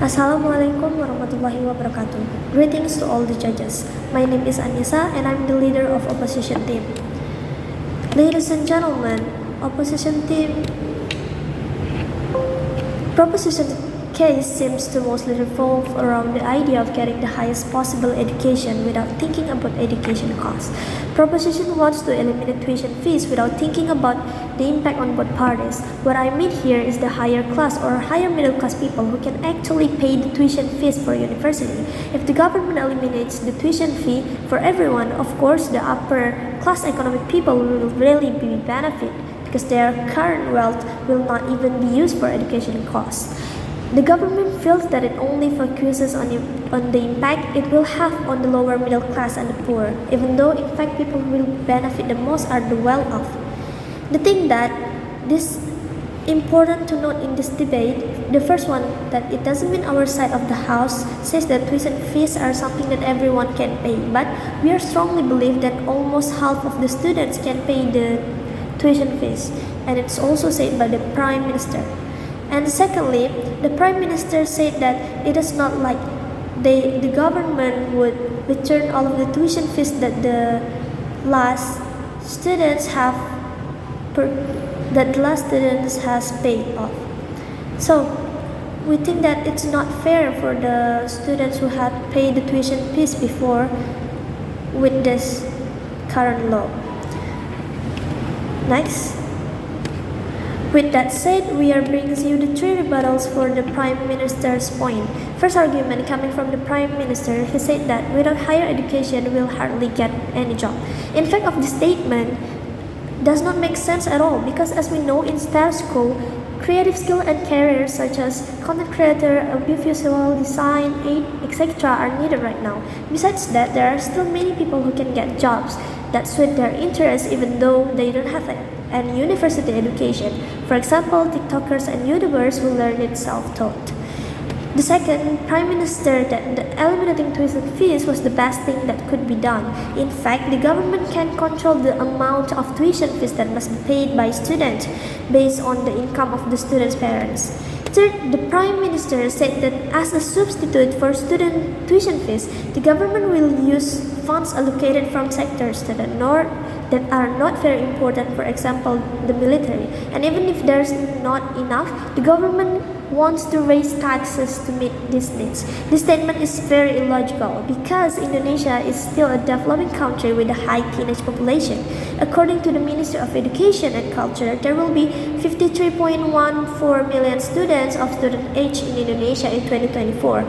Assalamualaikum warahmatullahi wabarakatuh. Greetings to all the judges. My name is Anissa and I'm the leader of opposition team. Ladies and gentlemen, opposition team proposition case seems to mostly revolve around the idea of getting the highest possible education without thinking about education costs. Proposition wants to eliminate tuition fees without thinking about the impact on both parties. What I mean here is the higher class or higher middle class people who can actually pay the tuition fees for university. If the government eliminates the tuition fee for everyone, of course the upper class economic people will really be benefit because their current wealth will not even be used for education costs. The government feels that it only focuses on the impact it will have on the lower middle class and the poor, even though in fact people who will benefit the most are the well-off. The thing that is important to note in this debate, the first one, that it doesn't mean our side of the house says that tuition fees are something that everyone can pay, but we are strongly believe that almost half of the students can pay the tuition fees, and it's also said by the Prime Minister. And secondly, the Prime Minister said that it is not like the government would return all of the tuition fees that the last students has paid off. So we think that it's not fair for the students who had paid the tuition fees before with this current law. Next. With that said, we are bringing you the three rebuttals for the Prime Minister's point. First argument coming from the Prime Minister, he said that without higher education, we'll hardly get any job. In fact, of this statement does not make sense at all because as we know in STAR school, creative skill and careers such as content creator, audiovisual design, etc. are needed right now. Besides that, there are still many people who can get jobs that suit their interests even though they don't have an university education. For example, TikTokers and YouTubers who learn it self-taught. The second, Prime Minister that eliminating tuition fees was the best thing that could be done. In fact, the government can control the amount of tuition fees that must be paid by students based on the income of the students' parents. Third, the Prime Minister said that as a substitute for student tuition fees, the government will use funds allocated from sectors that are not very important, for example, the military. And even if there's not enough, the government wants to raise taxes to meet these needs. This statement is very illogical because Indonesia is still a developing country with a high teenage population. According to the Ministry of Education and Culture, there will be 53.14 million students of student age in Indonesia in 2024.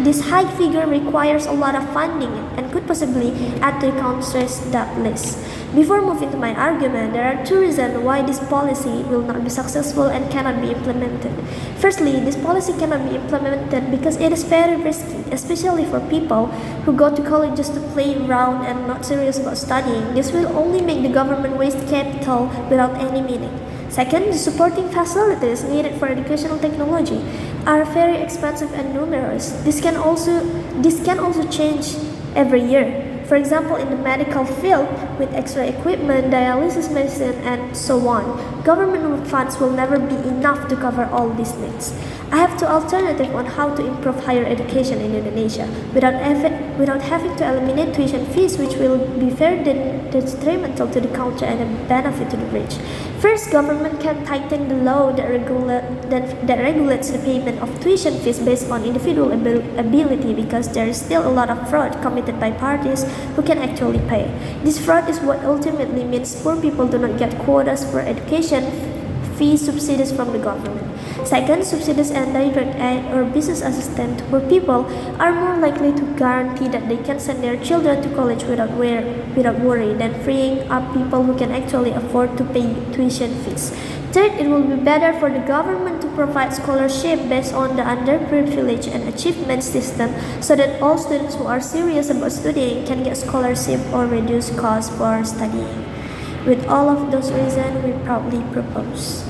This high figure requires a lot of funding and could possibly add to the country's debt list. Before moving to my argument, there are two reasons why this policy will not be successful and cannot be implemented. Firstly, this policy cannot be implemented because it is very risky, especially for people who go to college just to play around and not serious about studying. This will only make the government waste capital without any meaning. Second, the supporting facilities needed for educational technology are very expensive and numerous. This can also change every year. For example, in the medical field, with X-ray equipment, dialysis machine, and so on, government funds will never be enough to cover all these needs. I have two alternatives on how to improve higher education in Indonesia without having to eliminate tuition fees, which will be very detrimental to the country and a benefit to the rich. First, government can tighten the law that regulates the payment of tuition fees based on individual ability because there is still a lot of fraud committed by parties who can actually pay. This fraud is what ultimately means poor people do not get quotas for education fee subsidies from the government. Second, subsidies and direct aid or business assistance to poor people are more likely to guarantee that they can send their children to college without worry than freeing up people who can actually afford to pay tuition fees. Third, it will be better for the government to provide scholarship based on the underprivileged and achievement system so that all students who are serious about studying can get scholarship or reduce costs for studying. With all of those reasons, we proudly propose.